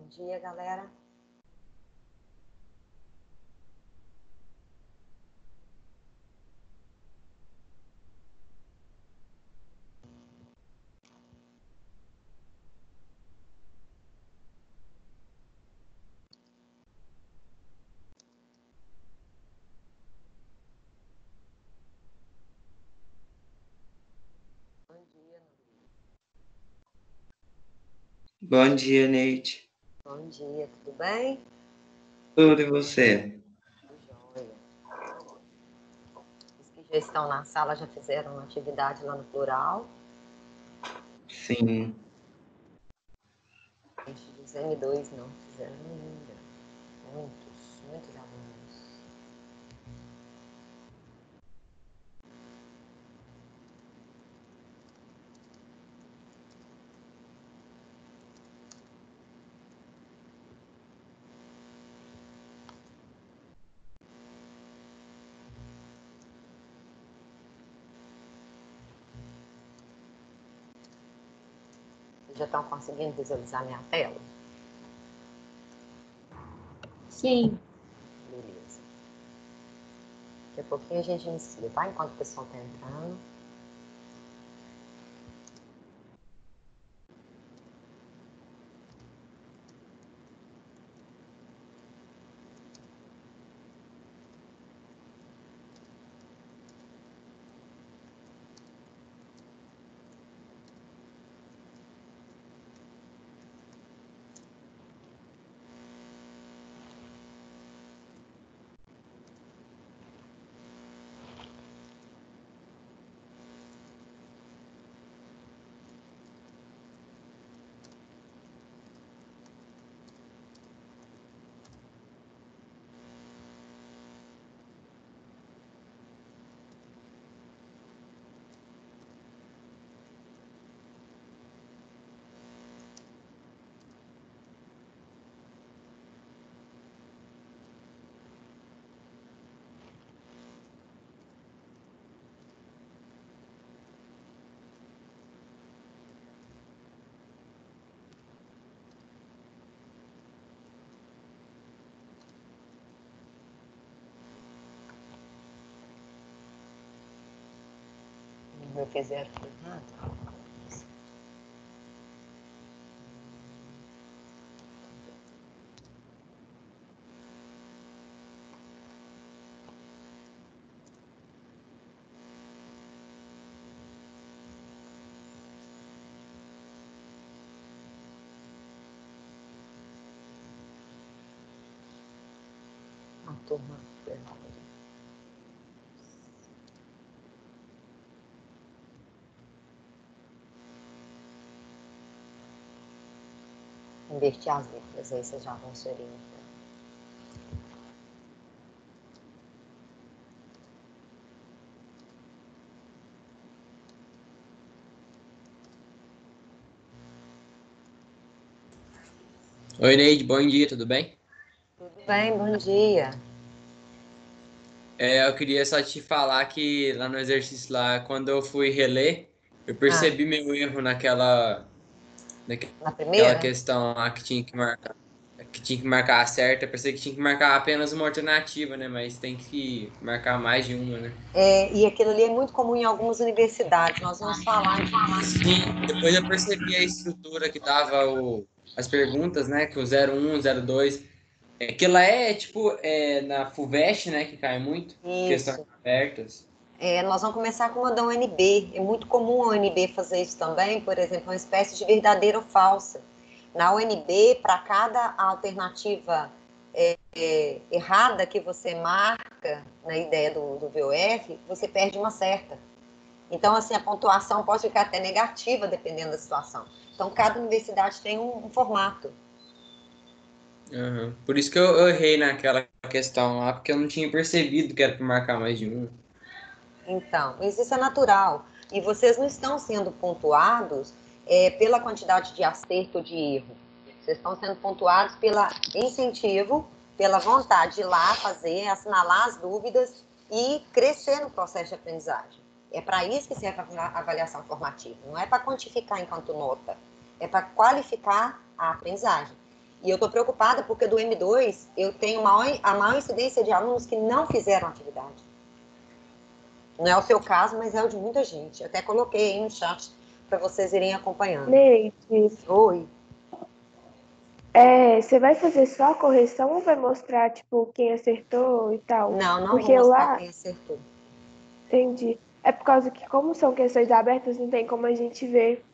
dia, galera. Bom dia, Nuri. Bom dia, Neide. Bom dia, tudo bem? Tudo e você? Tudo jóia. Os que já estão na sala já fizeram uma atividade lá no plural. Sim. Gente dos M2 não fizeram ainda. Muitos alunos. Vocês já estão conseguindo visualizar minha tela? Sim. Beleza. Daqui a pouquinho a gente inicia, tá? Enquanto o pessoal está entrando. Eu fizeram tudo errado. A turma errada. Inverti as letras, aí vocês já vão se orientar. Oi, Neide, bom dia, tudo bem? Tudo bem, bom dia. Eu queria só te falar que lá no exercício lá, quando eu fui reler, eu percebi meu erro Na naquela primeira? questão lá que tinha que marcar a certa. Eu pensei que tinha que marcar apenas uma alternativa, né? Mas tem que marcar mais de uma, né? E aquilo ali é muito comum em algumas universidades, nós vamos falar disso. Sim, depois eu percebi a estrutura que dava as perguntas, né? Que o 01, 02. Que lá é tipo na FUVEST, né? Que cai muito. Questões Isso. abertas. Nós vamos começar com uma da UNB. É muito comum a UNB fazer isso também, por exemplo, uma espécie de verdadeira ou falsa. Na UNB, para cada alternativa errada que você marca na ideia do VOF, você perde uma certa. Então, assim, a pontuação pode ficar até negativa, dependendo da situação. Então, cada universidade tem um formato. Uhum. Por isso que eu errei naquela questão lá, porque eu não tinha percebido que era para marcar mais de um. Então, isso é natural. E vocês não estão sendo pontuados pela quantidade de acerto ou de erro. Vocês estão sendo pontuados pelo incentivo, pela vontade de ir lá fazer, assinalar as dúvidas e crescer no processo de aprendizagem. É para isso que serve a avaliação formativa. Não é para quantificar enquanto nota. É para qualificar a aprendizagem. E eu estou preocupada porque do M2 eu tenho a maior incidência de alunos que não fizeram atividade. Não é o seu caso, mas é o de muita gente. Eu até coloquei aí no chat para vocês irem acompanhando. Leite, Oi. você vai fazer só a correção ou vai mostrar, tipo, quem acertou e tal? Não vou Porque mostrar lá, quem acertou. entendi. É por causa que, como são questões abertas, não tem como a gente ver.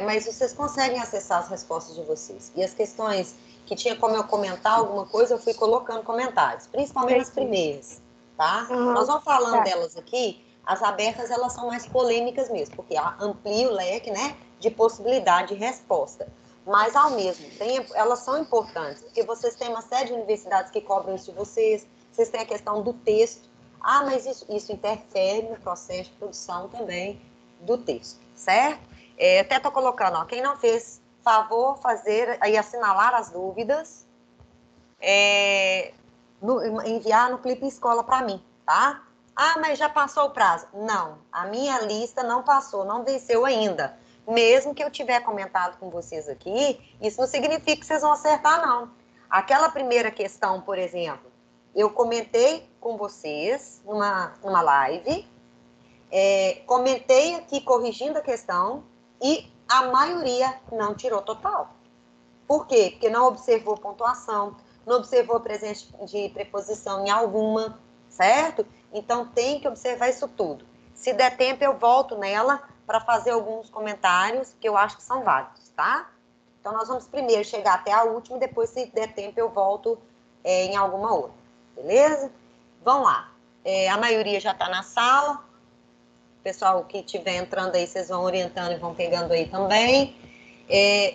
Mas vocês conseguem acessar as respostas de vocês. E as questões que tinha como eu comentar alguma coisa, eu fui colocando comentários, principalmente nas Entendi. primeiras, tá? Nós Aham, vamos falando tá. delas aqui, as abertas, elas são mais polêmicas mesmo, porque amplia o leque, né, de possibilidade de resposta. Mas, ao mesmo tempo, elas são importantes, porque vocês têm uma série de universidades que cobram isso de vocês têm a questão do texto. Ah, mas isso interfere no processo de produção também do texto, certo? Até estou colocando, ó, quem não fez, favor fazer e assinalar as dúvidas, enviar no Clipe Escola para mim, tá? Ah, mas já passou o prazo. Não, a minha lista não passou, não venceu ainda. Mesmo que eu tiver comentado com vocês aqui, isso não significa que vocês vão acertar, não. Aquela primeira questão, por exemplo, eu comentei com vocês numa live, comentei aqui corrigindo a questão e a maioria não tirou total. Por quê? Porque não observou pontuação, não observou a presença de preposição em alguma, certo? Então tem que observar isso tudo. Se der tempo, eu volto nela para fazer alguns comentários que eu acho que são válidos, tá? Então nós vamos primeiro chegar até a última, depois, se der tempo, eu volto em alguma outra, beleza? Vamos lá. A maioria já está na sala. Pessoal que estiver entrando aí, vocês vão orientando e vão pegando aí também.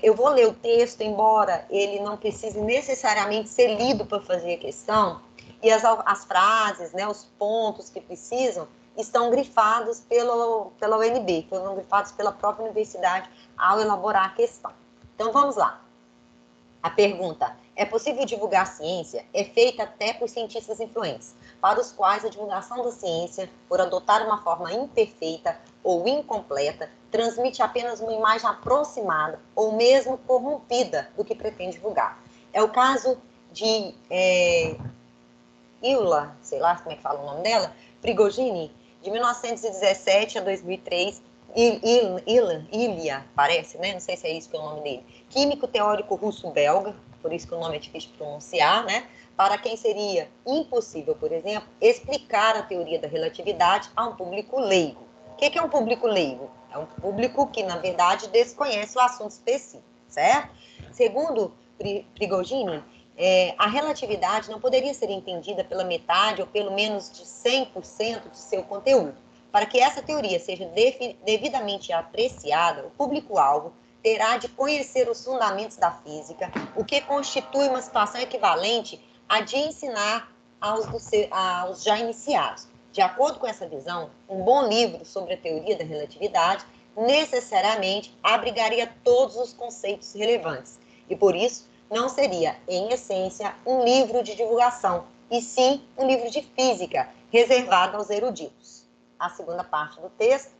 Eu vou ler o texto, embora ele não precise necessariamente ser lido para fazer a questão, e as frases, né, os pontos que precisam, estão grifados pela UNB, foram grifados pela própria universidade ao elaborar a questão. Então, vamos lá. A pergunta: é possível divulgar ciência? É feita até por cientistas influentes, para os quais a divulgação da ciência, por adotar uma forma imperfeita ou incompleta, transmite apenas uma imagem aproximada ou mesmo corrompida do que pretende divulgar. É o caso de Ilha, sei lá como é que fala o nome dela, Prigogine, de 1917 a 2003, Ilha, parece, né? Não sei se é isso que é o nome dele. Químico teórico russo-belga, por isso que o nome é difícil de pronunciar, né? Para quem seria impossível, por exemplo, explicar a teoria da relatividade a um público leigo. O que é um público leigo? É um público que, na verdade, desconhece o assunto específico, certo? Segundo Prigogine, a relatividade não poderia ser entendida pela metade ou pelo menos de 100% de seu conteúdo. Para que essa teoria seja devidamente apreciada, o público-alvo terá de conhecer os fundamentos da física, o que constitui uma situação equivalente à de ensinar aos já iniciados. De acordo com essa visão, um bom livro sobre a teoria da relatividade necessariamente abrigaria todos os conceitos relevantes e, por isso, não seria, em essência, um livro de divulgação, e sim um livro de física, reservado aos eruditos. A segunda parte do texto: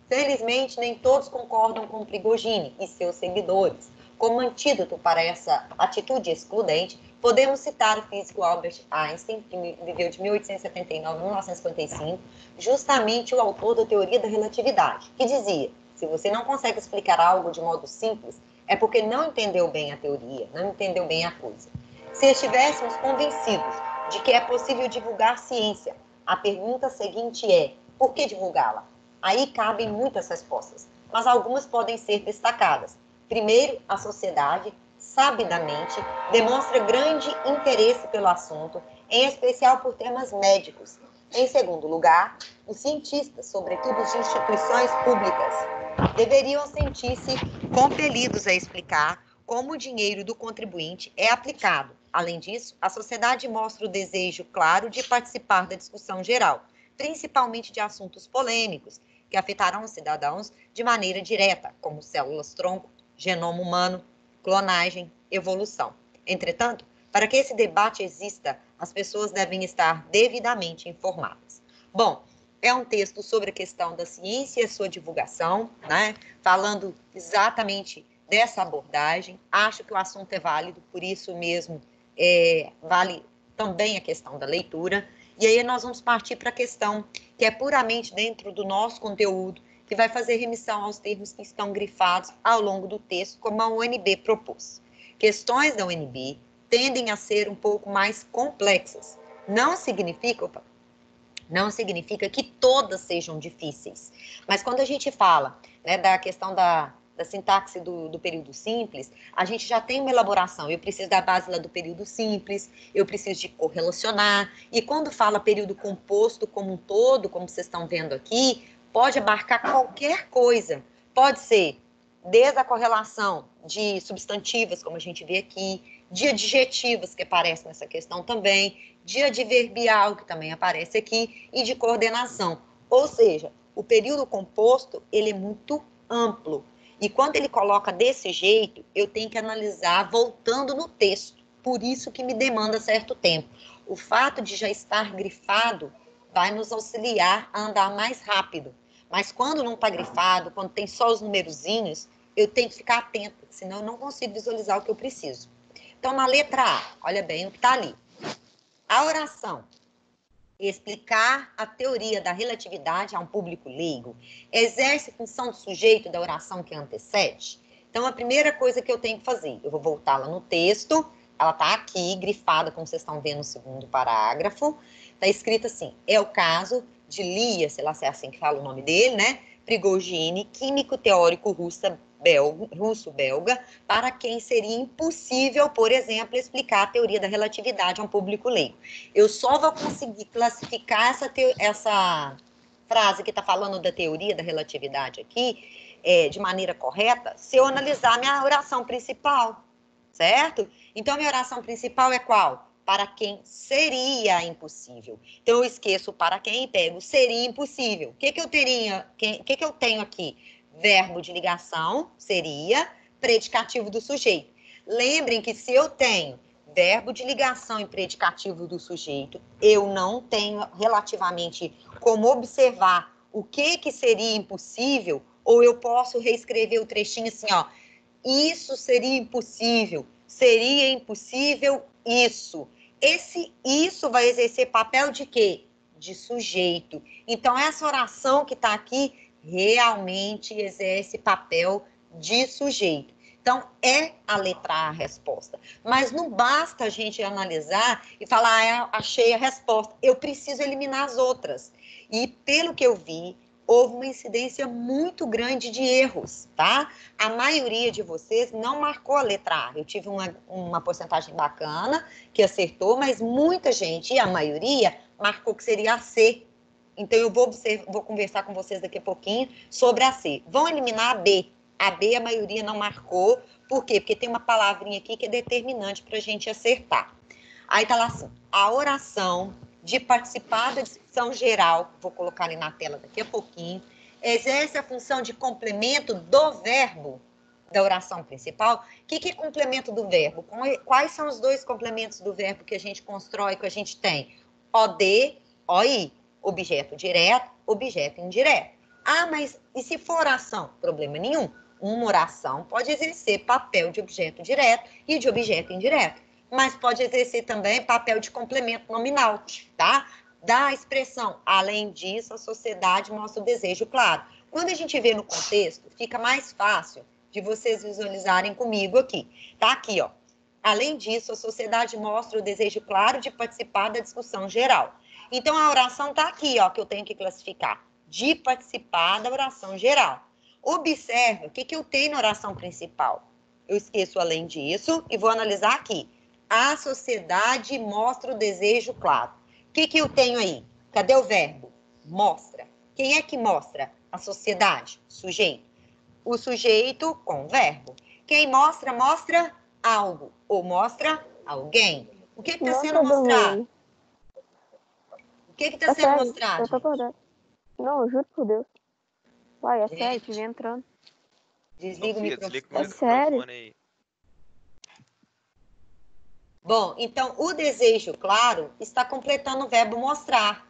felizmente, nem todos concordam com Prigogine e seus seguidores. Como antídoto para essa atitude excludente, podemos citar o físico Albert Einstein, que viveu de 1879 a 1955, justamente o autor da teoria da relatividade, que dizia: se você não consegue explicar algo de modo simples, é porque não entendeu bem a teoria, não entendeu bem a coisa. Se estivéssemos convencidos de que é possível divulgar ciência, a pergunta seguinte é: por que divulgá-la? Aí cabem muitas respostas, mas algumas podem ser destacadas. Primeiro, a sociedade, sabidamente, demonstra grande interesse pelo assunto, em especial por temas médicos. Em segundo lugar, os cientistas, sobretudo de instituições públicas, deveriam sentir-se compelidos a explicar como o dinheiro do contribuinte é aplicado. Além disso, a sociedade mostra o desejo claro de participar da discussão geral, principalmente de assuntos polêmicos, que afetarão os cidadãos de maneira direta, como células-tronco, genoma humano, clonagem, evolução. Entretanto, para que esse debate exista, as pessoas devem estar devidamente informadas. Bom, é um texto sobre a questão da ciência e a sua divulgação, né? Falando exatamente dessa abordagem, acho que o assunto é válido, por isso mesmo vale também a questão da leitura, e aí nós vamos partir para a questão que é puramente dentro do nosso conteúdo, que vai fazer remissão aos termos que estão grifados ao longo do texto, como a UNB propôs. Questões da UNB tendem a ser um pouco mais complexas. Não significa que todas sejam difíceis, mas quando a gente fala, né, da questão da sintaxe do período simples, a gente já tem uma elaboração. Eu preciso da base lá do período simples, eu preciso de correlacionar, e quando fala período composto como um todo, como vocês estão vendo aqui, pode abarcar qualquer coisa. Pode ser desde a correlação de substantivas, como a gente vê aqui, de adjetivos, que aparece nessa questão também, de adverbial, que também aparece aqui, e de coordenação. Ou seja, o período composto, ele é muito amplo. E quando ele coloca desse jeito, eu tenho que analisar voltando no texto. Por isso que me demanda certo tempo. O fato de já estar grifado vai nos auxiliar a andar mais rápido. Mas quando não está grifado, quando tem só os numerozinhos, eu tenho que ficar atenta, senão eu não consigo visualizar o que eu preciso. Então, na letra A, olha bem o que está ali. A oração: explicar a teoria da relatividade a um público leigo exerce função do sujeito da oração que antecede? Então, a primeira coisa que eu tenho que fazer, eu vou voltar lá no texto, ela está aqui, grifada, como vocês estão vendo no segundo parágrafo, está escrito assim: é o caso de Lia, sei lá se é assim que fala o nome dele, né? Prigogine, químico teórico russo-belga, para quem seria impossível, por exemplo, explicar a teoria da relatividade a um público leigo. Eu só vou conseguir classificar essa frase que está falando da teoria da relatividade aqui de maneira correta se eu analisar minha oração principal, certo? Então, minha oração principal é qual? Para quem seria impossível. Então, eu esqueço para quem e pego seria impossível. O que eu tenho aqui? Verbo de ligação, seria, predicativo do sujeito. Lembrem que se eu tenho verbo de ligação e predicativo do sujeito, eu não tenho relativamente como observar o que seria impossível, ou eu posso reescrever o trechinho assim, ó, isso seria impossível isso. Esse isso vai exercer papel de quê? De sujeito. Então, essa oração que está aqui realmente exerce papel de sujeito. Então, é a letra A a resposta. Mas não basta a gente analisar e falar, achei a resposta. Eu preciso eliminar as outras. E, pelo que eu vi, houve uma incidência muito grande de erros, tá? A maioria de vocês não marcou a letra A. Eu tive uma porcentagem bacana que acertou, mas muita gente, e a maioria, marcou que seria a C. Então, eu vou conversar com vocês daqui a pouquinho sobre a C. Vão eliminar a B. A B, a maioria não marcou. Por quê? Porque tem uma palavrinha aqui que é determinante para a gente acertar. Aí tá lá assim, a oração de participar da discussão geral, vou colocar ali na tela daqui a pouquinho, exerce a função de complemento do verbo da oração principal. O que é complemento do verbo? Quais são os dois complementos do verbo que a gente constrói, que a gente tem? OD, OI, objeto direto, objeto indireto. Ah, mas e se for oração? Problema nenhum. Uma oração pode exercer papel de objeto direto e de objeto indireto, mas pode exercer também papel de complemento nominal, tá? Da expressão, além disso, a sociedade mostra o desejo claro. Quando a gente vê no contexto, fica mais fácil de vocês visualizarem comigo aqui. Tá aqui, ó. Além disso, a sociedade mostra o desejo claro de participar da discussão geral. Então, a oração tá aqui, ó, que eu tenho que classificar. De participar da oração geral. Observe o que eu tenho na oração principal. Eu esqueço além disso e vou analisar aqui. A sociedade mostra o desejo claro. O que eu tenho aí? Cadê o verbo? Mostra. Quem é que mostra? A sociedade, sujeito. O sujeito com o verbo. Quem mostra, mostra algo. Ou mostra alguém. O que está sendo mostrado? O que está sendo mostrado? Eu tô acordando. Não, eu juro por Deus. Uai, é sério, que vem entrando. Desliga o microfone. É sério? Aí. Bom, então, o desejo claro está completando o verbo mostrar.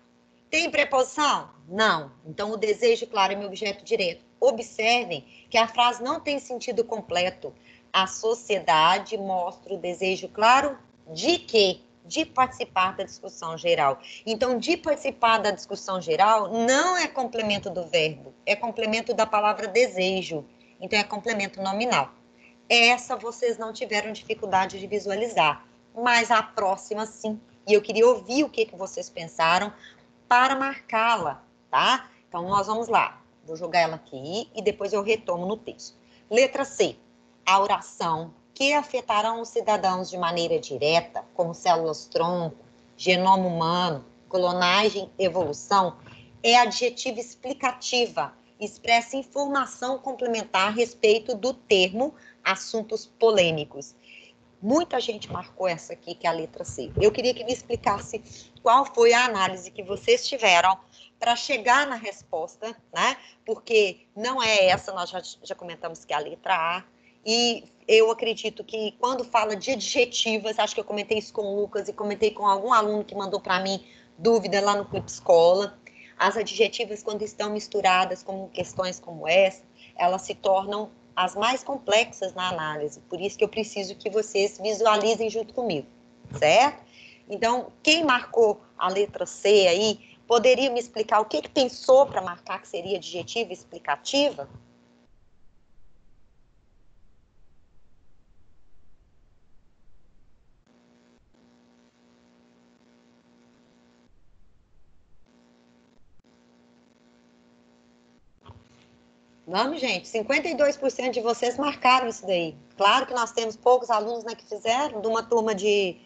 Tem preposição? Não. Então, o desejo, claro, é meu objeto direto. Observem que a frase não tem sentido completo. A sociedade mostra o desejo claro de quê? De participar da discussão geral. Então, de participar da discussão geral não é complemento do verbo, é complemento da palavra desejo. Então, é complemento nominal. Essa vocês não tiveram dificuldade de visualizar, mas a próxima sim. E eu queria ouvir o que vocês pensaram para marcá-la, tá? Então, nós vamos lá. Vou jogar ela aqui e depois eu retomo no texto. Letra C. A oração que afetarão os cidadãos de maneira direta, como células-tronco, genoma humano, clonagem, evolução, é adjetiva explicativa, expressa informação complementar a respeito do termo assuntos polêmicos. Muita gente marcou essa aqui, que é a letra C. Eu queria que me explicasse qual foi a análise que vocês tiveram para chegar na resposta, né? Porque não é essa, nós já comentamos que é a letra A. E eu acredito que quando fala de adjetivas, acho que eu comentei isso com o Lucas e comentei com algum aluno que mandou para mim dúvida lá no Clube Escola. As adjetivas, quando estão misturadas com questões como essa, elas se tornam as mais complexas na análise. Por isso que eu preciso que vocês visualizem junto comigo, certo? Então, quem marcou a letra C aí, poderia me explicar o que pensou para marcar que seria adjetiva explicativa? Vamos, gente, 52% de vocês marcaram isso daí. Claro que nós temos poucos alunos, né, que fizeram, de uma turma de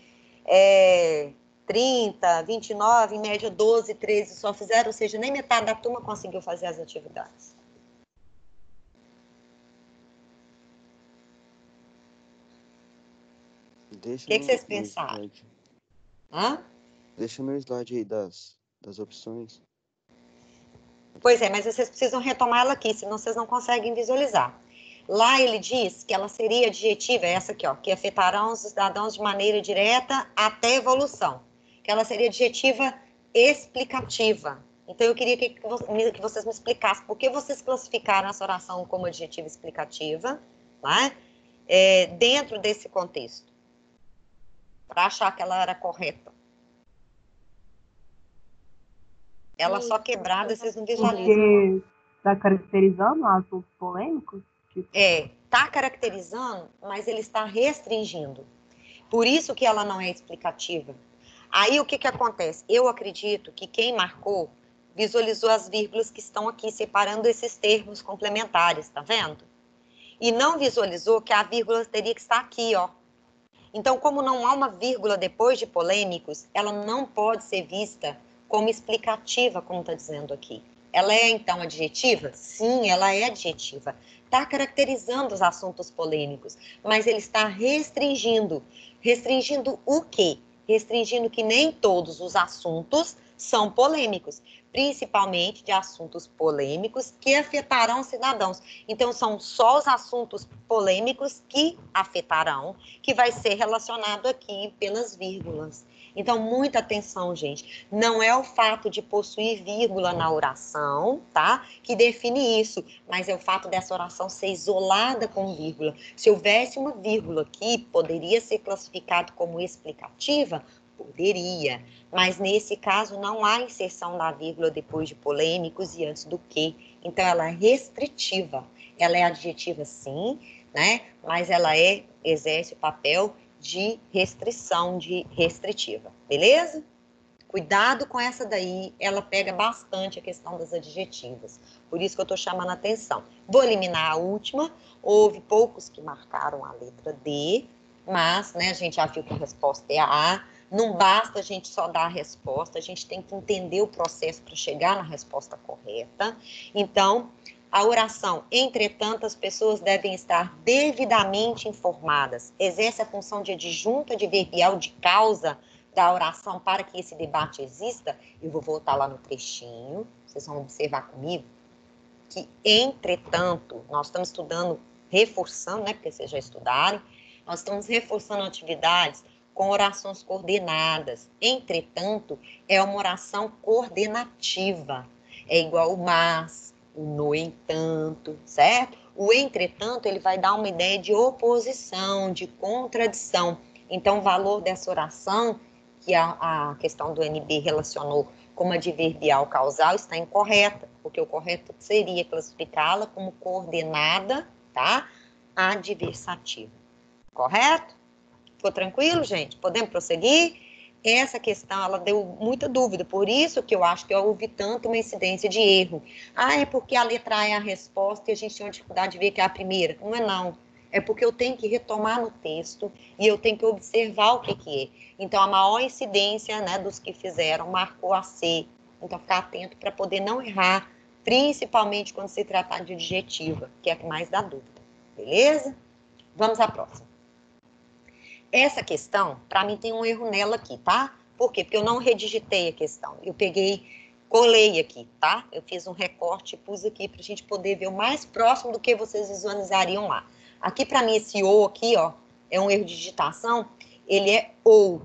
30, 29, em média 12, 13 só fizeram, ou seja, nem metade da turma conseguiu fazer as atividades. O que vocês pensaram? Hã? Deixa no slide aí das opções. Pois é, mas vocês precisam retomar ela aqui, senão vocês não conseguem visualizar. Lá ele diz que ela seria adjetiva, essa aqui, ó, que afetarão os cidadãos de maneira direta até evolução. Que ela seria adjetiva explicativa. Então, eu queria que vocês me explicassem por que vocês classificaram essa oração como adjetiva explicativa, né? Dentro desse contexto, para achar que ela era correta. Ela só quebrada, vocês não visualizam. Porque está caracterizando assuntos polêmicos? Tipo... Está caracterizando, mas ele está restringindo. Por isso que ela não é explicativa. Aí, o que acontece? Eu acredito que quem marcou visualizou as vírgulas que estão aqui, separando esses termos complementares, tá vendo? E não visualizou que a vírgula teria que estar aqui, ó. Então, como não há uma vírgula depois de polêmicos, ela não pode ser vista como explicativa, como está dizendo aqui. Ela é, então, adjetiva? Sim, ela é adjetiva. Está caracterizando os assuntos polêmicos, mas ele está restringindo. Restringindo o quê? Restringindo que nem todos os assuntos são polêmicos, principalmente de assuntos polêmicos que afetarão cidadãos. Então, são só os assuntos polêmicos que afetarão, que vai ser relacionado aqui pelas vírgulas. Então, muita atenção, gente. Não é o fato de possuir vírgula na oração, tá? Que define isso, mas é o fato dessa oração ser isolada com vírgula. Se houvesse uma vírgula aqui, poderia ser classificado como explicativa? Poderia, mas nesse caso não há inserção da vírgula depois de polêmicos e antes do que. Então, ela é restritiva. Ela é adjetiva, sim, né? Mas ela exerce o papel de restrição, de restritiva, beleza? Cuidado com essa daí, ela pega bastante a questão das adjetivas, por isso que eu estou chamando a atenção. Vou eliminar a última, houve poucos que marcaram a letra D, mas, né, a gente já viu que a resposta é a A, não basta a gente só dar a resposta, a gente tem que entender o processo para chegar na resposta correta. Então, a oração, entretanto, as pessoas devem estar devidamente informadas. Exerce a função de adjunto adverbial de causa da oração para que esse debate exista. Eu vou voltar lá no trechinho, vocês vão observar comigo, que, entretanto, nós estamos estudando, reforçando, né, porque vocês já estudaram, nós estamos reforçando atividades com orações coordenadas. Entretanto, é uma oração coordenativa. É igual o mas, o no entanto, certo? O entretanto, ele vai dar uma ideia de oposição, de contradição. Então, o valor dessa oração, que a questão do NB relacionou como adverbial causal, está incorreta, porque o correto seria classificá-la como coordenada, tá? Adversativa. Correto? Ficou tranquilo, gente? Podemos prosseguir? Essa questão, ela deu muita dúvida, por isso que eu acho que houve tanto uma incidência de erro. Ah, é porque a letra A é a resposta e a gente tem uma dificuldade de ver que é a primeira. Não é não. É porque eu tenho que retomar no texto e eu tenho que observar o que é. Então, a maior incidência, né, dos que fizeram marcou a C. Então, ficar atento para poder não errar, principalmente quando se tratar de adjetiva, que é a que mais dá dúvida. Beleza? Vamos à próxima. Essa questão, para mim, tem um erro nela aqui, tá? Por quê? Porque eu não redigitei a questão. Eu colei aqui, tá? Eu fiz um recorte e pus aqui para a gente poder ver o mais próximo do que vocês visualizariam lá. Aqui, para mim, esse ou aqui, ó, é um erro de digitação, ele é ou,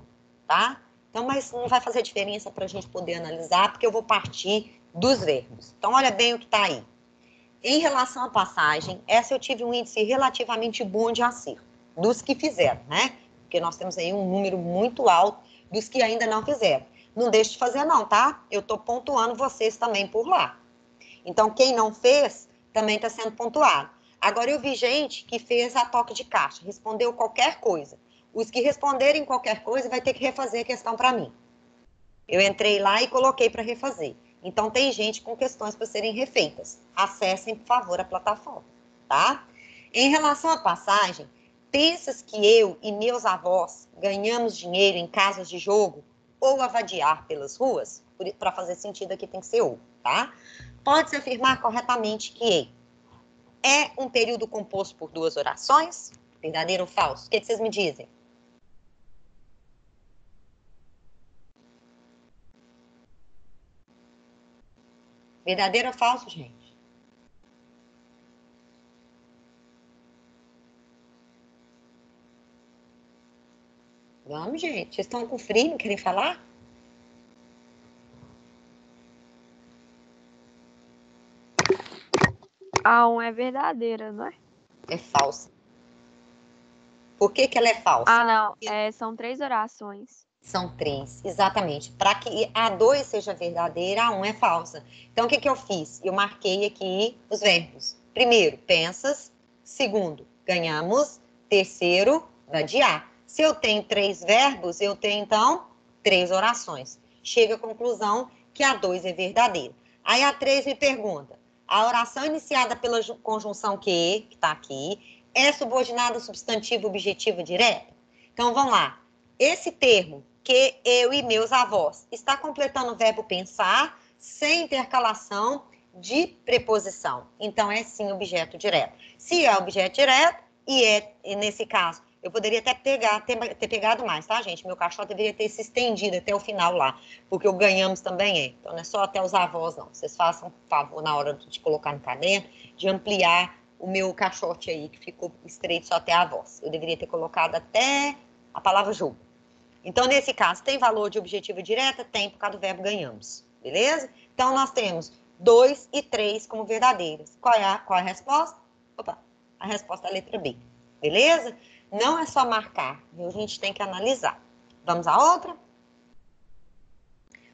tá? Então, mas não vai fazer diferença para a gente poder analisar, porque eu vou partir dos verbos. Então, olha bem o que está aí. Em relação à passagem, essa eu tive um índice relativamente bom de acerto, dos que fizeram, né? Porque nós temos aí um número muito alto dos que ainda não fizeram. Não deixe de fazer não, tá? Eu estou pontuando vocês também por lá. Então, quem não fez, também está sendo pontuado. Agora, eu vi gente que fez a toque de caixa, respondeu qualquer coisa. Os que responderem qualquer coisa vai ter que refazer a questão para mim. Eu entrei lá e coloquei para refazer. Então, tem gente com questões para serem refeitas. Acessem, por favor, a plataforma, tá? Em relação à passagem, pensas que eu e meus avós ganhamos dinheiro em casas de jogo ou a vadiar pelas ruas? Para fazer sentido aqui tem que ser ou, tá? Pode-se afirmar corretamente que é um período composto por duas orações? Verdadeiro ou falso? O que vocês me dizem? Verdadeiro ou falso, gente? Vamos, gente. Vocês estão com frio, não querem falar? A 1 é verdadeira, não é? É falsa. Por que ela é falsa? Ah, não. São 3 orações. São 3, exatamente. Para que a 2 seja verdadeira, a 1 é falsa. Então, o que eu fiz? Eu marquei aqui os verbos. Primeiro, pensas. Segundo, ganhamos. Terceiro, vadiar. Se eu tenho 3 verbos, eu tenho, então, 3 orações. Chega à conclusão que a 2 é verdadeira. Aí a 3 me pergunta, a oração iniciada pela conjunção que está aqui, é subordinada ao substantivo objetivo direto? Então, vamos lá. Esse termo, que eu e meus avós, está completando o verbo pensar sem intercalação de preposição. Então, é sim objeto direto. Se é objeto direto, e nesse caso, eu poderia até ter pegado mais, tá, gente? Meu cachorro deveria ter se estendido até o final lá, porque o ganhamos também é. Então, não é só até os avós, não. Vocês façam um favor na hora de colocar no caderno, de ampliar o meu caixote aí, que ficou estreito só até a avós. Eu deveria ter colocado até a palavra jogo. Então, nesse caso, tem valor de objetiva direta? Tem, por causa do verbo ganhamos. Beleza? Então, nós temos 2 e 3 como verdadeiras. Qual é a resposta? Opa, a resposta é a letra B. Beleza? Não é só marcar, viu? A gente tem que analisar. Vamos à outra?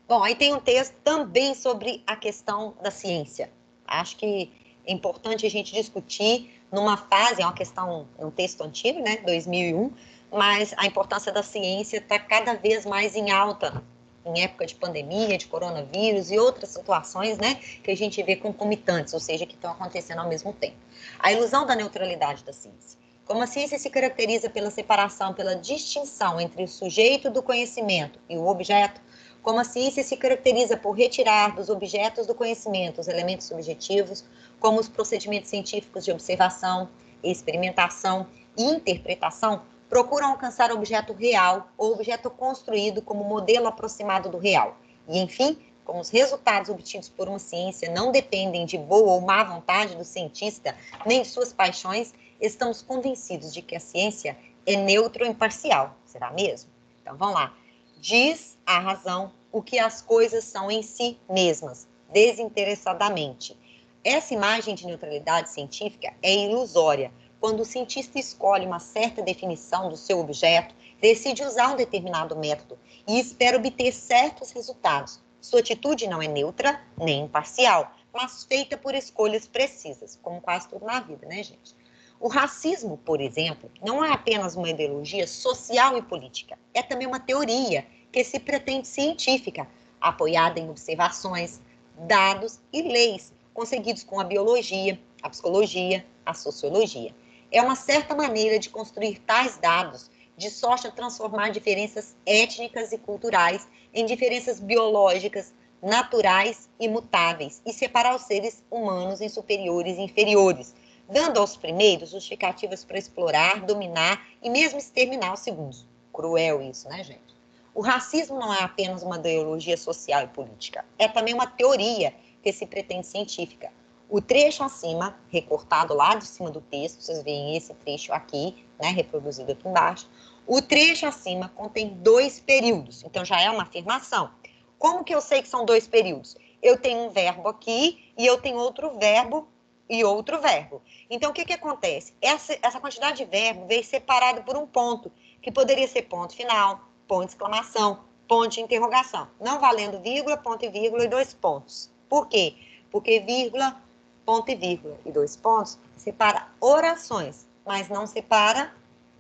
Bom, aí tem um texto também sobre a questão da ciência. Acho que é importante a gente discutir numa fase, é uma questão, é um texto antigo, né? 2001, mas a importância da ciência está cada vez mais em alta, em época de pandemia, de coronavírus e outras situações, né, que a gente vê concomitantes, ou seja, que estão acontecendo ao mesmo tempo. A ilusão da neutralidade da ciência. Como a ciência se caracteriza pela separação, pela distinção entre o sujeito do conhecimento e o objeto, como a ciência se caracteriza por retirar dos objetos do conhecimento os elementos subjetivos, como os procedimentos científicos de observação, experimentação e interpretação, procuram alcançar o objeto real ou objeto construído como modelo aproximado do real. E, enfim, como os resultados obtidos por uma ciência não dependem de boa ou má vontade do cientista, nem de suas paixões, estamos convencidos de que a ciência é neutra ou imparcial. Será mesmo? Então, vamos lá. Diz a razão o que as coisas são em si mesmas, desinteressadamente. Essa imagem de neutralidade científica é ilusória. Quando o cientista escolhe uma certa definição do seu objeto, decide usar um determinado método e espera obter certos resultados. Sua atitude não é neutra nem imparcial, mas feita por escolhas precisas, como quase tudo na vida, né, gente? O racismo, por exemplo, não é apenas uma ideologia social e política, é também uma teoria que se pretende científica, apoiada em observações, dados e leis, conseguidos com a biologia, a psicologia, a sociologia. É uma certa maneira de construir tais dados, de sorte a transformar diferenças étnicas e culturais em diferenças biológicas, naturais e mutáveis, e separar os seres humanos em superiores e inferiores, dando aos primeiros justificativas para explorar, dominar e mesmo exterminar os segundos. Cruel isso, né, gente? O racismo não é apenas uma ideologia social e política, é também uma teoria que se pretende científica. O trecho acima, recortado lá de cima do texto, vocês veem esse trecho aqui, né, reproduzido aqui embaixo. O trecho acima contém 2 períodos, então já é uma afirmação. Como que eu sei que são 2 períodos? Eu tenho um verbo aqui e eu tenho outro verbo e outro verbo. Então, o que acontece? Essa quantidade de verbo veio separada por um ponto, que poderia ser ponto final, ponto de exclamação, ponto de interrogação. Não valendo vírgula, ponto e vírgula e 2 pontos. Por quê? Porque vírgula, ponto e vírgula e 2 pontos separa orações, mas não separa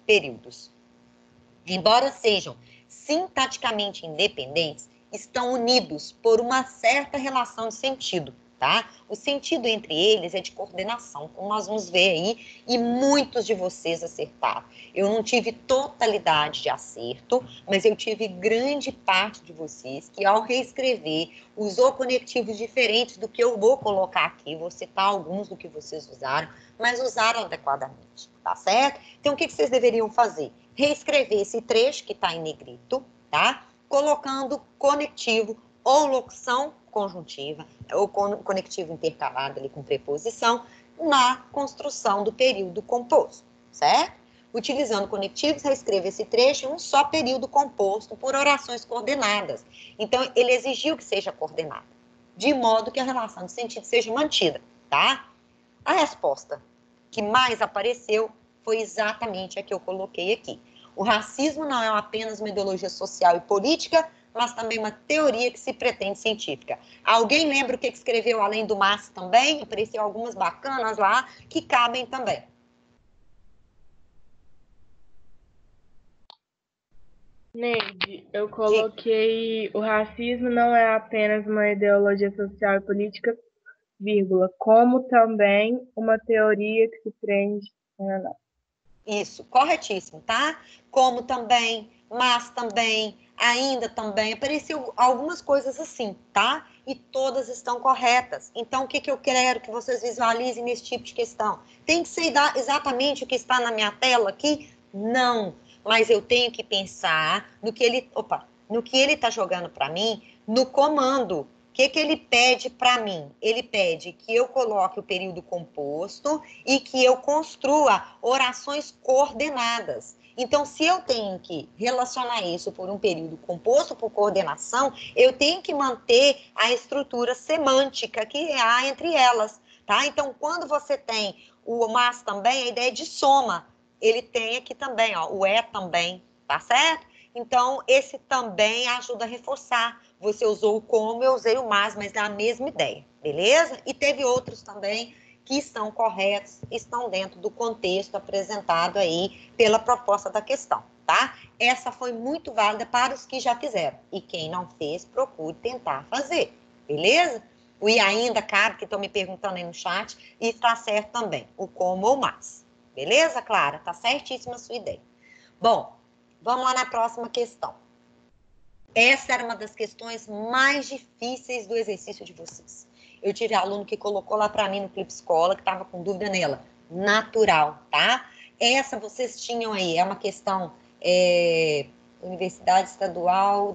períodos. Embora sejam sintaticamente independentes, estão unidos por uma certa relação de sentido, tá? O sentido entre eles é de coordenação, como nós vamos ver aí, e muitos de vocês acertaram. Eu não tive totalidade de acerto, mas eu tive grande parte de vocês que, ao reescrever, usou conectivos diferentes do que eu vou colocar aqui, vou citar alguns do que vocês usaram, mas usaram adequadamente, tá certo? Então, o que vocês deveriam fazer? Reescrever esse trecho que está em negrito, tá? Colocando conectivo ou locução conjuntiva, ou conectivo intercalado ali com preposição, na construção do período composto, certo? Utilizando conectivos, reescreva esse trecho em um só período composto por orações coordenadas. Então, ele exigiu que seja coordenada, de modo que a relação de sentido seja mantida, tá? A resposta que mais apareceu foi exatamente a que eu coloquei aqui. O racismo não é apenas uma ideologia social e política, mas também uma teoria que se pretende científica. Alguém lembra o que escreveu além do mas também? Apareceu algumas bacanas lá que cabem também. Neide, eu coloquei o racismo não é apenas uma ideologia social e política, vírgula, como também uma teoria que se prende. Isso, corretíssimo, tá? Como também, mas também, ainda também, apareceu algumas coisas assim, tá? E todas estão corretas. Então, o que eu quero que vocês visualizem nesse tipo de questão? Tem que ser exatamente o que está na minha tela aqui? Não, mas eu tenho que pensar no que ele está jogando para mim, no comando. O que ele pede para mim? Ele pede que eu coloque o período composto e que eu construa orações coordenadas. Então, se eu tenho que relacionar isso por um período composto por coordenação, eu tenho que manter a estrutura semântica que há entre elas, tá? Então, quando você tem o mas também, a ideia é de soma. Ele tem aqui também, ó, o é também, tá certo? Então, esse também ajuda a reforçar. Você usou o como, eu usei o mas é a mesma ideia, beleza? E teve outros também que estão corretos, estão dentro do contexto apresentado aí pela proposta da questão, tá? Essa foi muito válida para os que já fizeram. E quem não fez, procure tentar fazer, beleza? O e ainda cabe, que estão me perguntando aí no chat, e está certo também, o como ou mas. Beleza, Clara? Tá certíssima a sua ideia. Bom, vamos lá na próxima questão. Essa era uma das questões mais difíceis do exercício de vocês. Eu tive aluno que colocou lá para mim no Clipe Escola, que estava com dúvida nela. Natural, tá? Essa vocês tinham aí, é uma questão Universidade Estadual,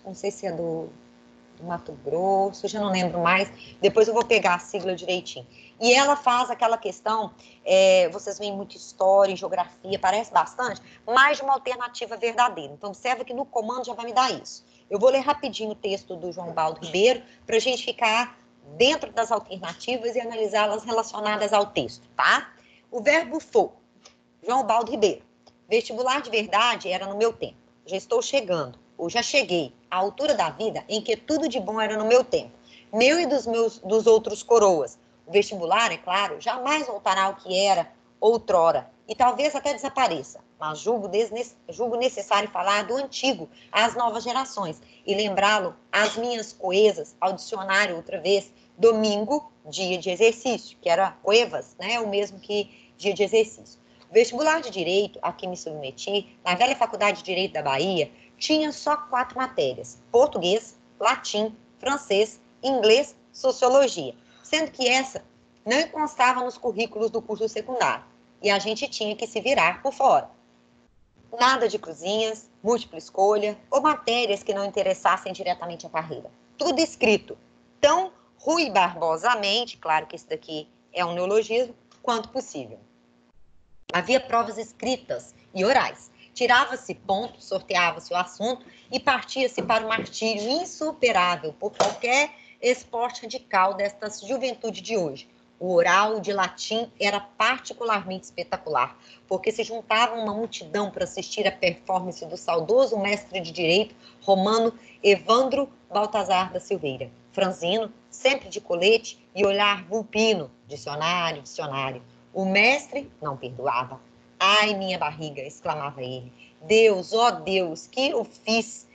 não sei se é do Mato Grosso, já não lembro mais, depois eu vou pegar a sigla direitinho. E ela faz aquela questão, vocês veem muito história, geografia, parece bastante, mais de uma alternativa verdadeira. Então, observa que no comando já vai me dar isso. Eu vou ler rapidinho o texto do João Baldo Ribeiro, para a gente ficar dentro das alternativas e analisá-las relacionadas ao texto, tá? O verbo for, João Baldo Ribeiro. Vestibular de verdade era no meu tempo. Já estou chegando, ou já cheguei, à altura da vida em que tudo de bom era no meu tempo. Meu e dos outros coroas. O vestibular, é claro, jamais voltará ao que era outrora, e talvez até desapareça, mas julgo necessário falar do antigo às novas gerações e lembrá-lo às minhas coesas, ao dicionário outra vez, domingo, dia de exercício, que era coevas, né, o mesmo que dia de exercício. O vestibular de Direito, a que me submeti, na velha Faculdade de Direito da Bahia, tinha só 4 matérias: português, latim, francês, inglês, sociologia, sendo que essa não constava nos currículos do curso secundário, e a gente tinha que se virar por fora. Nada de cruzinhas, múltipla escolha, ou matérias que não interessassem diretamente a carreira. Tudo escrito, tão ruibarbosamente, claro que isso daqui é um neologismo, quanto possível. Havia provas escritas e orais. Tirava-se ponto, sorteava-se o assunto e partia-se para o martírio insuperável por qualquer esporte radical desta juventude de hoje. O oral de latim era particularmente espetacular, porque se juntava uma multidão para assistir à performance do saudoso mestre de direito romano Evandro Baltazar da Silveira. Franzino, sempre de colete e olhar vulpino, dicionário, dicionário. O mestre não perdoava. Ai, minha barriga, exclamava ele. Deus, ó Deus, que eu fiz,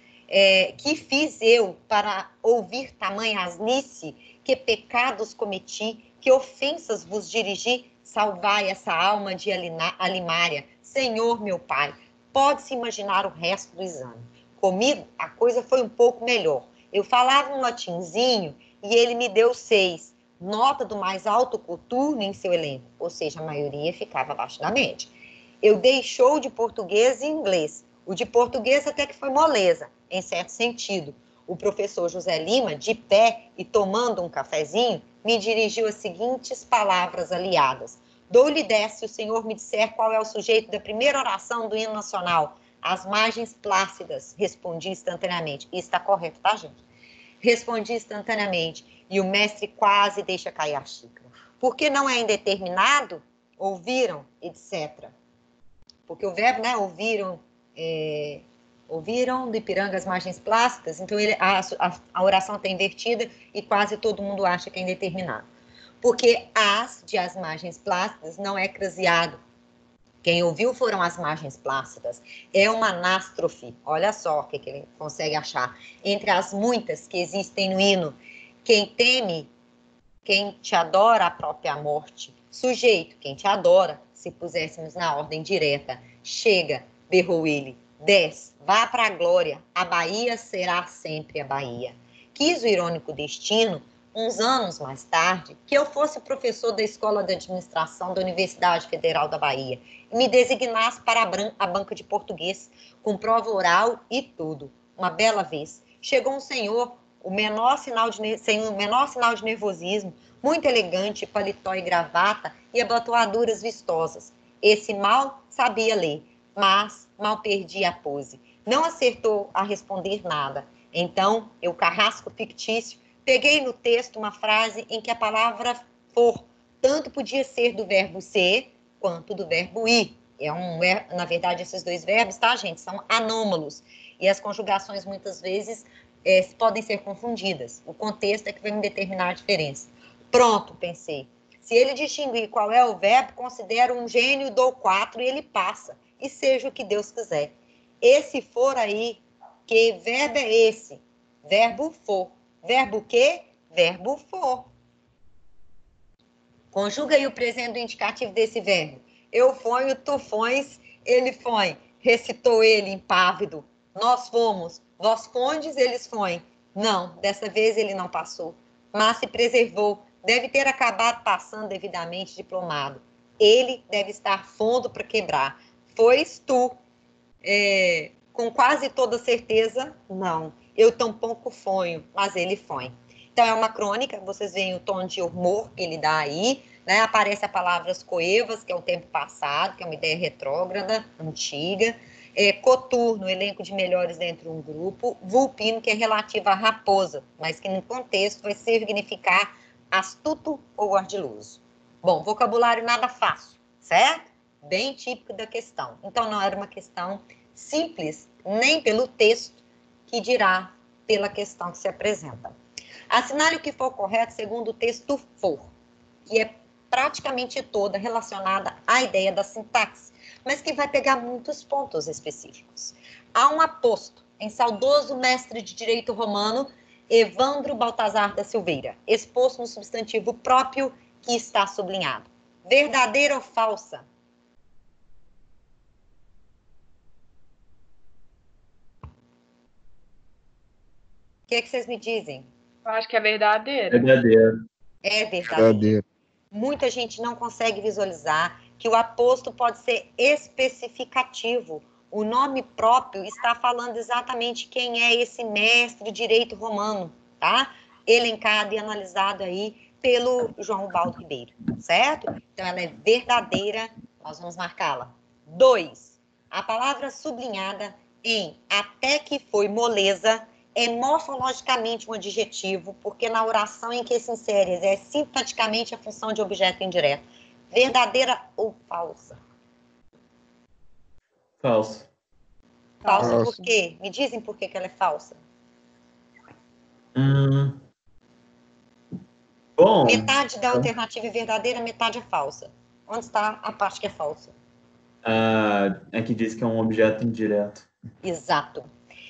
que fiz eu para ouvir tamanha asnice, que pecados cometi, que ofensas vos dirigi, salvai essa alma de Alimária. Senhor, meu pai, pode-se imaginar o resto do exame. Comigo, a coisa foi um pouco melhor. Eu falava um latinzinho e ele me deu 6. Nota do mais alto coturno em seu elenco, ou seja, a maioria ficava abaixo da média. Eu dei show de português e inglês. O de português até que foi moleza, em certo sentido. O professor José Lima, de pé e tomando um cafezinho, me dirigiu as seguintes palavras aliadas. Dou-lhe 10 se o senhor me disser qual é o sujeito da primeira oração do hino nacional. As margens plácidas, respondi instantaneamente. Isso está correto, tá, gente? Respondi instantaneamente. E o mestre quase deixa cair a xícara. Por que não é indeterminado? Ouviram, etc. Porque o verbo, né, ouviram do Ipiranga as margens plácidas, então a oração está invertida e quase todo mundo acha que é indeterminado. Porque de as margens plácidas não é craseado. Quem ouviu foram as margens plácidas. É uma anástrofe. Olha só o que ele consegue achar. Entre as muitas que existem no hino. Quem teme, quem te adora a própria morte. Sujeito, quem te adora, se puséssemos na ordem direta. Chega, berrou ele. 10, vá para a glória. A Bahia será sempre a Bahia. Quis o irônico destino, uns anos mais tarde, que eu fosse professor da Escola de Administração da Universidade Federal da Bahia e me designasse para a banca de português, com prova oral e tudo. Uma bela vez, chegou um senhor, sem o menor sinal de nervosismo, muito elegante, paletó e gravata e abotoaduras vistosas. Esse mal sabia ler, mas mal perdia a pose. Não acertou a responder nada. Então, eu, carrasco fictício, peguei no texto uma frase em que a palavra for tanto podia ser do verbo ser quanto do verbo ir. Na verdade, esses dois verbos, tá, gente, são anômalos. E as conjugações, muitas vezes, podem ser confundidas. O contexto é que vai me determinar a diferença. Pronto, pensei. Se ele distinguir qual é o verbo, considero um gênio, dou 4 e ele passa. E seja o que Deus quiser. Esse for aí, que verbo é esse? Verbo for. Verbo que? Verbo for. Conjuga aí o presente do indicativo desse verbo. Eu fonho, tu pões, ele foi. Recitou ele impávido. Nós fomos. Vós fondes, eles foem. Não, dessa vez ele não passou. Mas se preservou. Deve ter acabado passando devidamente diplomado. Ele deve estar fundo para quebrar. Fois tu. Com quase toda certeza, não. Eu tampouco fonho, mas ele foi. Então, é uma crônica, vocês veem o tom de humor que ele dá aí, né? Aparece a palavra coevas, que é o tempo passado, que é uma ideia retrógrada, antiga. Coturno, elenco de melhores dentro de um grupo. Vulpino, que é relativo à raposa, mas que no contexto vai significar astuto ou ardiloso. Bom, vocabulário nada fácil, certo? Bem típico da questão. Então, não era uma questão simples, nem pelo texto, que dirá pela questão que se apresenta. Assinale o que for correto segundo o texto for, que é praticamente toda relacionada à ideia da sintaxe, mas que vai pegar muitos pontos específicos. Há um aposto em saudoso mestre de direito romano, Evandro Baltazar da Silveira, exposto no substantivo próprio que está sublinhado. Verdadeira ou falsa? O que é que vocês me dizem? Eu acho que é verdadeiro. Verdadeiro. É verdadeiro. Verdadeiro. Muita gente não consegue visualizar que o aposto pode ser especificativo. O nome próprio está falando exatamente quem é esse mestre de direito romano, tá? Elencado e analisado aí pelo João Baldo Ribeiro, certo? Então, ela é verdadeira, nós vamos marcá-la. 2. A palavra sublinhada em até que foi moleza é morfologicamente um adjetivo, porque na oração em que se insere exerce sintaticamente a função de objeto indireto. Verdadeira ou falsa? Falso. Falsa Falsa. por quê? Me dizem por que ela é falsa. Bom, Metade da alternativa é verdadeira, metade é falsa. Onde está a parte que é falsa? é que diz que é um objeto indireto. Exato.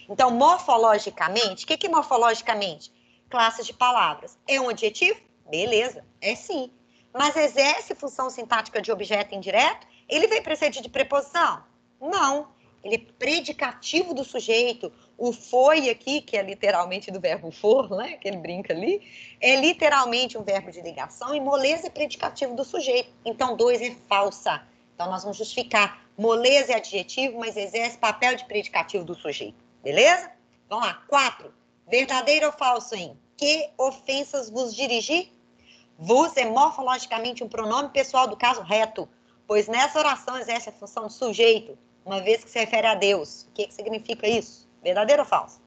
Então, morfologicamente, o que é morfologicamente? Classes de palavras. É um adjetivo? Beleza, é sim. Mas exerce função sintática de objeto indireto? Ele vem precedido de preposição? Não. Ele é predicativo do sujeito. O foi aqui, que é literalmente do verbo for, né? Que ele brinca ali, é literalmente um verbo de ligação e moleza é predicativo do sujeito. Então, 2 é falsa. Então, nós vamos justificar. Moleza é adjetivo, mas exerce papel de predicativo do sujeito. Beleza? Vamos lá. 4. Verdadeiro ou falso em que ofensas vos dirigi? Vos é morfologicamente um pronome pessoal do caso reto, pois nessa oração exerce a função de sujeito, uma vez que se refere a Deus. O que significa isso? Verdadeiro ou falso?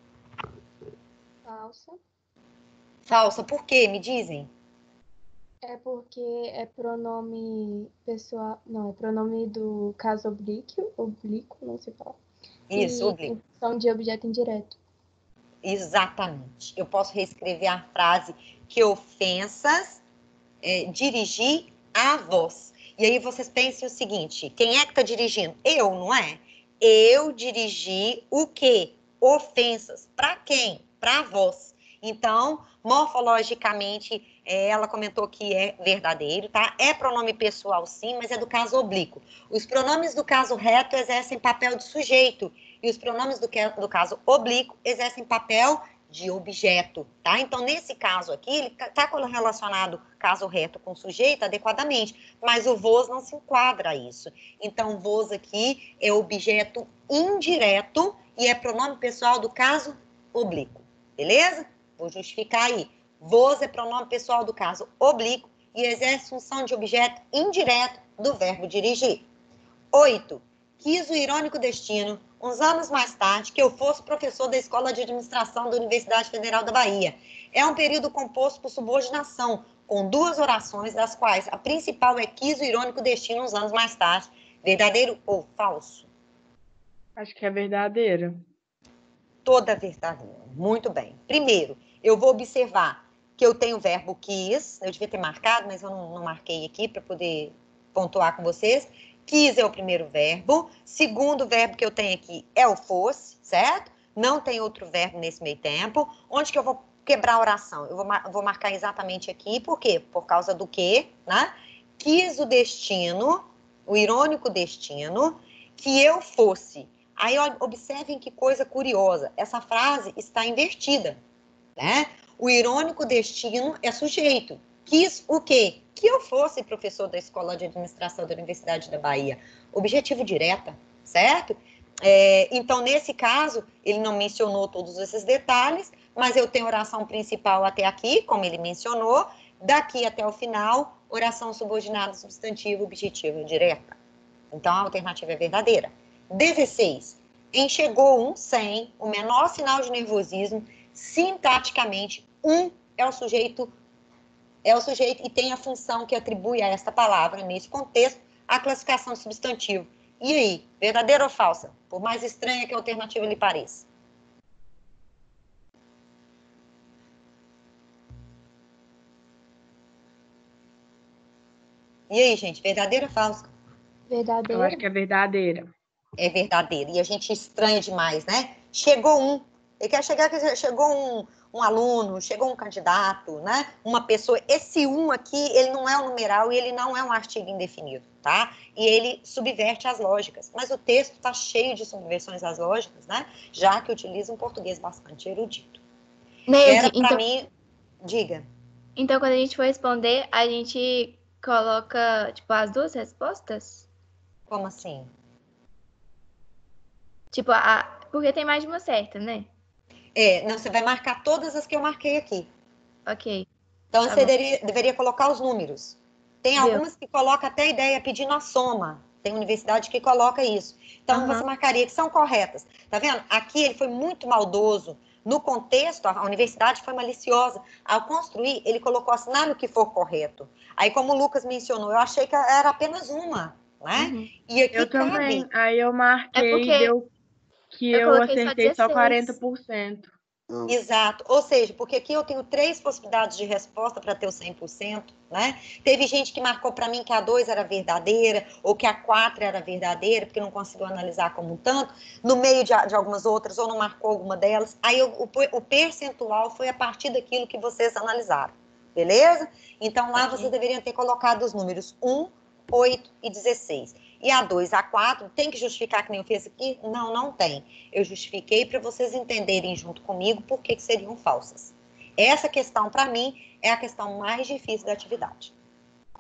Falsa. Falsa. Por quê? Me dizem. É porque é pronome pessoal. Não, é pronome do caso oblíquo, não sei falar. Isso, e oblíquo. função de objeto indireto. Exatamente. Eu posso reescrever a frase que ofensas dirigi a vós. E aí vocês pensem o seguinte, quem é que está dirigindo? Eu, não é? Eu dirigi o quê? Ofensas. Para quem? Para vós. Então, morfologicamente, ela comentou que é verdadeiro, tá? É pronome pessoal, sim, mas é do caso oblíquo. Os pronomes do caso reto exercem papel de sujeito e os pronomes do caso oblíquo exercem papel de objeto, tá? Então, nesse caso aqui, ele está relacionado caso reto com sujeito adequadamente, mas o vos não se enquadra a isso. Então, vos aqui é objeto indireto e é pronome pessoal do caso oblíquo, beleza? Vou justificar aí. Vos é pronome pessoal do caso oblíquo e exerce função de objeto indireto do verbo dirigir. 8. Quis o irônico destino, uns anos mais tarde, que eu fosse professor da Escola de Administração da Universidade Federal da Bahia. É um período composto por subordinação, com 2 orações, das quais a principal é quis o irônico destino, uns anos mais tarde. Verdadeiro ou falso? Acho que é verdadeiro. Toda verdadeira. Muito bem. Primeiro, eu vou observar que eu tenho o verbo quis, eu devia ter marcado, mas eu não marquei aqui para poder pontuar com vocês. Quis é o primeiro verbo. Segundo verbo que eu tenho aqui é o fosse, certo? Não tem outro verbo nesse meio tempo. Onde que eu vou quebrar a oração? Eu vou marcar exatamente aqui. Por quê? Por causa do quê, né? Quis o destino, o irônico destino, que eu fosse. Aí, observem que coisa curiosa. Essa frase está invertida, né? O irônico destino é sujeito. Quis o quê? Que eu fosse professor da Escola de Administração da Universidade da Bahia. Objetivo direta, certo? Então, nesse caso, ele não mencionou todos esses detalhes, mas eu tenho oração principal até aqui, como ele mencionou, daqui até o final, oração subordinada, substantivo, objetiva direta. Então, a alternativa é verdadeira. 16. Enxergou um sem o menor sinal de nervosismo, sintaticamente, é o sujeito e tem a função que atribui a esta palavra, nesse contexto, a classificação de substantivo. E aí, verdadeira ou falsa? Por mais estranha que a alternativa lhe pareça. E aí, gente, verdadeira ou falsa? Verdadeira. Eu acho que é verdadeira. É verdadeira. E a gente estranha demais, né? Chegou um. Ele quer chegar, chegou um aluno, chegou um candidato, né? Uma pessoa. Esse aqui, ele não é um numeral e ele não é um artigo indefinido, tá? E ele subverte as lógicas. Mas o texto está cheio de subversões às lógicas, né? Já que utiliza um português bastante erudito. Era para mim... Diga. Então, quando a gente for responder, a gente coloca, tipo, as duas respostas? Como assim? Tipo, porque tem mais de uma certa, né? Não, você vai marcar todas as que eu marquei aqui. Ok. Então, você deveria colocar os números. Tem algumas que colocam até a ideia pedindo a soma. Tem universidade que coloca isso. Então, você marcaria que são corretas. Tá vendo? Aqui ele foi muito maldoso. No contexto, a universidade foi maliciosa. Ao construir, ele colocou assinale o que for correto. Aí, como o Lucas mencionou, eu achei que era apenas uma, né? E aqui eu também. Aí eu marquei porque deu que eu acertei só 40%. Exato. Ou seja, porque aqui eu tenho 3 possibilidades de resposta para ter o 100%, né? Teve gente que marcou para mim que a 2 era verdadeira, ou que a 4 era verdadeira, porque não conseguiu analisar como um tanto, no meio de algumas outras, ou não marcou alguma delas. Aí o percentual foi a partir daquilo que vocês analisaram, beleza? Então lá vocês deveriam ter colocado os números 1, 8 e 16. E a 2, a 4, tem que justificar que nem eu fiz aqui? Não, não tem. Eu justifiquei para vocês entenderem junto comigo por que seriam falsas. Essa questão, para mim, é a questão mais difícil da atividade.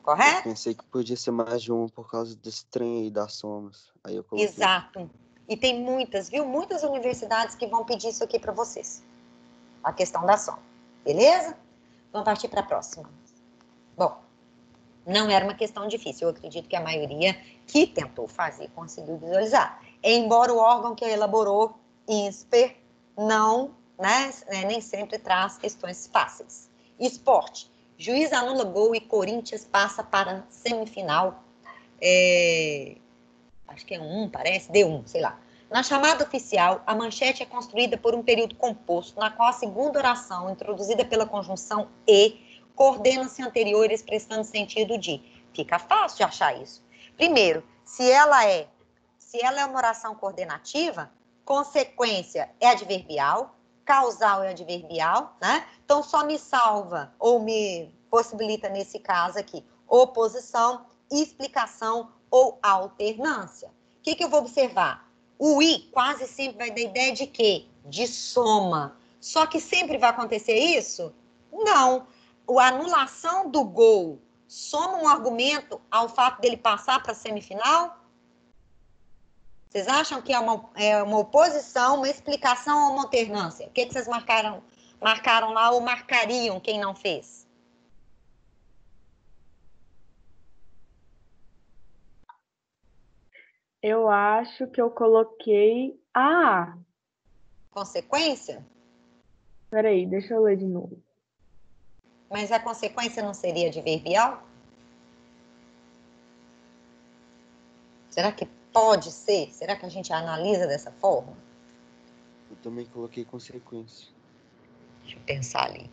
Correto? Eu pensei que podia ser mais de uma por causa desse trem aí das somas. Aí eu coloquei. Exato. E tem muitas, viu? Muitas universidades que vão pedir isso aqui para vocês. A questão da soma. Beleza? Vamos partir para a próxima. Bom, não era uma questão difícil. Eu acredito que a maioria que tentou fazer conseguiu visualizar. Embora o órgão que elaborou, INSPER, não, né, nem sempre traz questões fáceis. Esporte. Juiz anula gol e Corinthians passa para semifinal. Acho que é parece, D1, sei lá. Na chamada oficial, a manchete é construída por um período composto, na qual a segunda oração, introduzida pela conjunção e, coordena-se anteriores, prestando sentido de. Fica fácil de achar isso. Primeiro, se ela é uma oração coordenativa, consequência é adverbial, causal é adverbial, né? Então, só me salva ou me possibilita, nesse caso aqui, oposição, explicação ou alternância. O que eu vou observar? O I quase sempre vai dar ideia de quê? De soma. Só que sempre vai acontecer isso? Não. A anulação do gol soma um argumento ao fato dele passar para a semifinal? Vocês acham que é uma oposição, uma explicação ou uma alternância? O que vocês marcaram lá ou marcariam quem não fez? Eu acho que eu coloquei A. Consequência? Peraí, deixa eu ler de novo. Mas a consequência não seria adverbial? Será que pode ser? Será que a gente analisa dessa forma? Eu também coloquei consequência. Deixa eu pensar ali.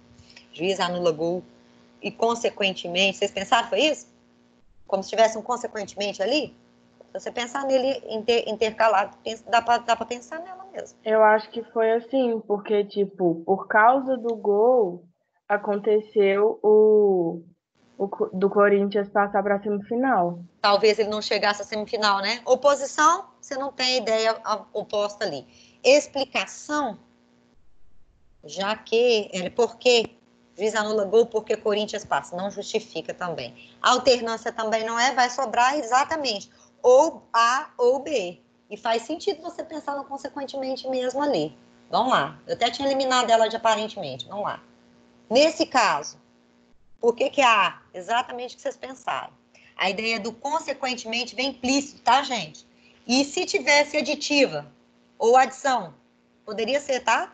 Juiz anula gol e, consequentemente... Vocês pensaram, foi isso? Como se tivesse um consequentemente ali? Se você pensar nele intercalado, dá para pensar nela mesmo. Eu acho que foi assim, porque, tipo, por causa do gol, aconteceu do Corinthians passar para a semifinal. Talvez ele não chegasse à semifinal, né? Oposição, você não tem ideia oposta ali. Explicação, já que, porque juiz anula gol porque Corinthians passa, não justifica também. Alternância também não vai sobrar exatamente ou A ou B. E faz sentido você pensar no consequentemente mesmo ali. Vamos lá. Eu até tinha eliminado ela de aparentemente. Vamos lá. Nesse caso, por que que há? Exatamente o que vocês pensaram. A ideia do consequentemente vem implícito, tá, gente? E se tivesse aditiva ou adição? Poderia ser, tá?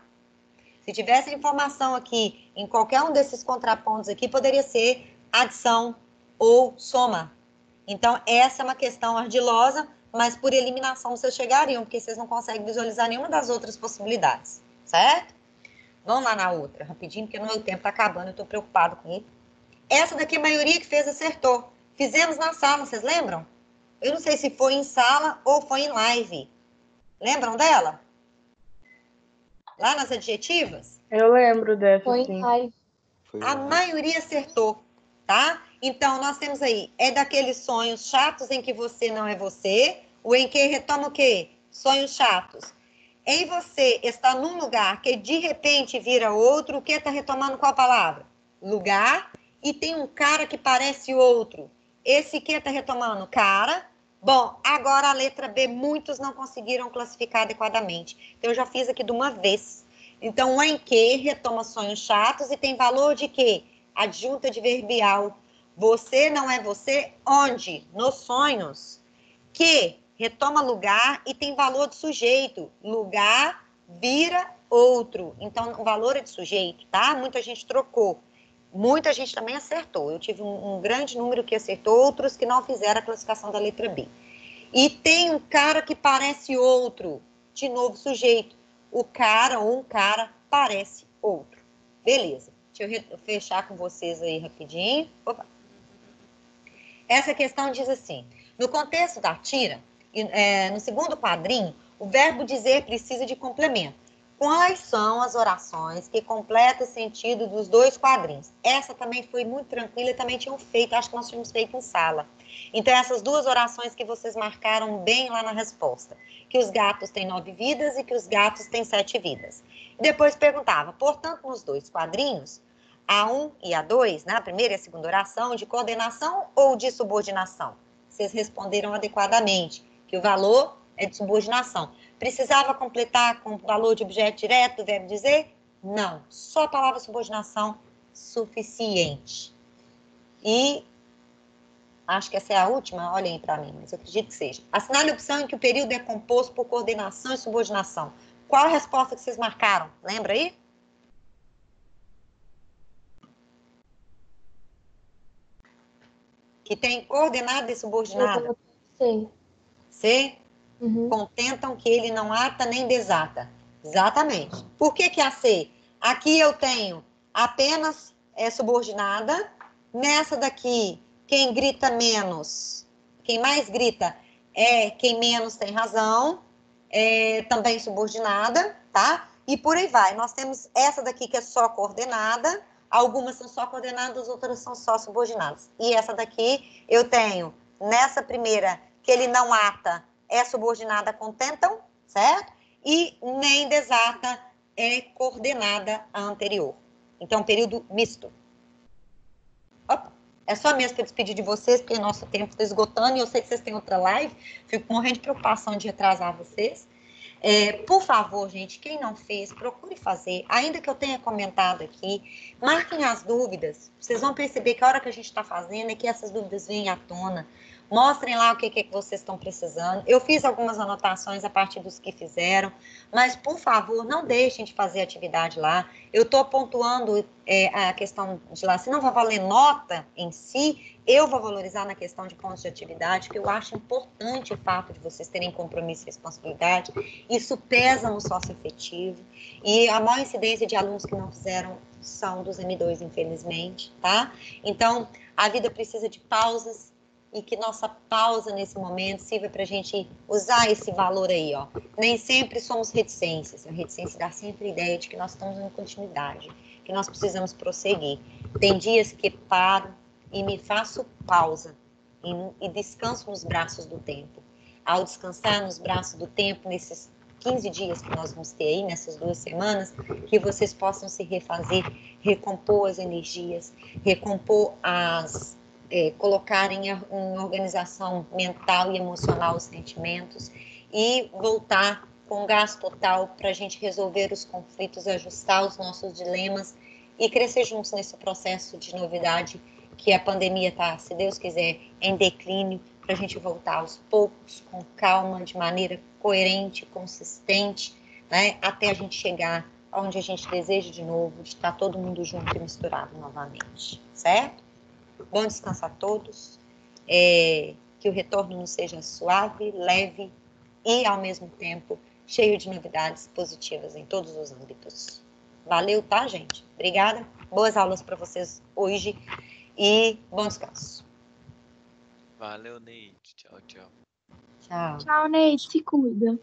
Se tivesse informação aqui em qualquer um desses contrapontos aqui, poderia ser adição ou soma. Então, essa é uma questão ardilosa, mas por eliminação vocês chegariam, porque vocês não conseguem visualizar nenhuma das outras possibilidades, certo? Vamos lá na outra, rapidinho, porque o meu tempo está acabando, eu estou preocupado com isso. Essa daqui, a maioria que fez acertou. Fizemos na sala, vocês lembram? Eu não sei se foi em sala ou foi em live. Lembram dela? Lá nas adjetivas? Eu lembro dessa, Foi sim. em live. A maioria acertou, tá? Então, nós temos aí, é daqueles sonhos chatos em que você não é você, o em que retoma o quê? Sonhos chatos. Em você está num lugar que de repente vira outro, o que está retomando qual palavra? Lugar, e tem um cara que parece outro. Esse que está retomando? Cara. Bom, agora a letra B, muitos não conseguiram classificar adequadamente. Então, eu já fiz aqui de uma vez. Então, o em que retoma sonhos chatos e tem valor de quê? Adjunta adverbial. Você não é você, onde? Nos sonhos. Que retoma lugar e tem valor de sujeito. Lugar vira outro. Então, o valor é de sujeito, tá? Muita gente trocou. Muita gente também acertou. Eu tive um grande número que acertou, outros que não fizeram a classificação da letra B. E tem um cara que parece outro. De novo, sujeito. O cara ou um cara parece outro. Beleza. Deixa eu fechar com vocês aí rapidinho. Opa. Essa questão diz assim, no contexto da tira, no segundo quadrinho, o verbo dizer precisa de complemento. Quais são as orações que completam o sentido dos dois quadrinhos? Essa também foi muito tranquila e também tinham feito, acho que nós tínhamos feito em sala. Então, essas duas orações que vocês marcaram bem lá na resposta. Que os gatos têm 9 vidas e que os gatos têm 7 vidas. E depois perguntava, portanto, nos dois quadrinhos, A1 e A2, né, a primeira e a segunda oração, de coordenação ou de subordinação? Vocês responderam adequadamente, que o valor é de subordinação. Precisava completar com valor de objeto direto, verbo dizer? Não, só a palavra subordinação suficiente. E acho que essa é a última, olhem para mim, mas eu acredito que seja. Assinale a opção em que o período é composto por coordenação e subordinação. Qual a resposta que vocês marcaram? Lembra aí? Que tem coordenada e subordinada. C. C? Uhum. Contentam que ele não ata nem desata. Exatamente. Por que que a C? Aqui eu tenho apenas subordinada. Nessa daqui, quem grita menos, quem mais grita é quem menos tem razão. Também subordinada, tá? E por aí vai. Nós temos essa daqui que é só coordenada. Algumas são só coordenadas, outras são só subordinadas. E essa daqui eu tenho, nessa primeira, que ele não ata, é subordinada a contentam, certo? E nem desata é coordenada a anterior. Então, período misto. Opa, é só mesmo para despedir de vocês, porque nosso tempo está esgotando e eu sei que vocês têm outra live. Fico morrendo de preocupação de atrasar vocês. Por favor, gente, quem não fez, procure fazer. Ainda que eu tenha comentado aqui, marquem as dúvidas. Vocês vão perceber que a hora que a gente está fazendo é que essas dúvidas vêm à tona. Mostrem lá o que vocês estão precisando. Eu fiz algumas anotações a partir dos que fizeram, mas, por favor, não deixem de fazer atividade lá. Eu estou pontuando a questão de lá. Se não vai valer nota em si, eu vou valorizar na questão de pontos de atividade, porque eu acho importante o fato de vocês terem compromisso e responsabilidade. Isso pesa no sócio efetivo. E a maior incidência de alunos que não fizeram são dos M2, infelizmente, tá? Então, a vida precisa de pausas, e que nossa pausa nesse momento sirva para a gente usar esse valor aí, ó. Nem sempre somos reticências. A reticência dá sempre a ideia de que nós estamos em continuidade, que nós precisamos prosseguir. Tem dias que paro e me faço pausa e descanso nos braços do tempo. Ao descansar nos braços do tempo, nesses 15 dias que nós vamos ter aí, nessas 2 semanas, que vocês possam se refazer, recompor as energias, recompor colocar em organização mental e emocional os sentimentos e voltar com gás total para a gente resolver os conflitos, ajustar os nossos dilemas e crescer juntos nesse processo de novidade que a pandemia está, se Deus quiser, em declínio, para a gente voltar aos poucos, com calma, de maneira coerente, consistente, né, até a gente chegar onde a gente deseja de novo, de estar todo mundo junto e misturado novamente, certo? Bom descanso a todos, que o retorno nos seja suave, leve e, ao mesmo tempo, cheio de novidades positivas em todos os âmbitos. Valeu, tá, gente? Obrigada. Boas aulas para vocês hoje e bom descanso. Valeu, Neide. Tchau, tchau. Tchau. Tchau, Neide. Se cuida.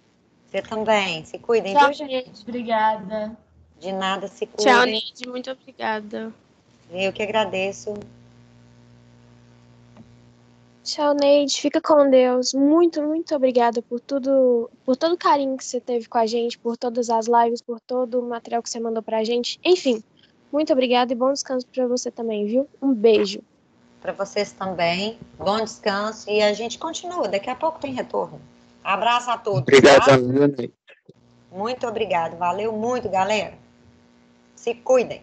Você também. Se cuidem, Tchau, viu, gente? gente. Obrigada. De nada, se cuidem. Tchau, Neide. Muito obrigada. Eu que agradeço. Tchau, Neide. Fica com Deus. Muito, muito obrigada por tudo, por todo o carinho que você teve com a gente, por todas as lives, por todo o material que você mandou pra gente. Enfim, muito obrigada e bom descanso pra você também, viu? Um beijo. Para vocês também. Bom descanso e a gente continua. Daqui a pouco tem retorno. Abraço a todos. Obrigado, Tá? Neide. Muito obrigado. Valeu muito, galera. Se cuidem.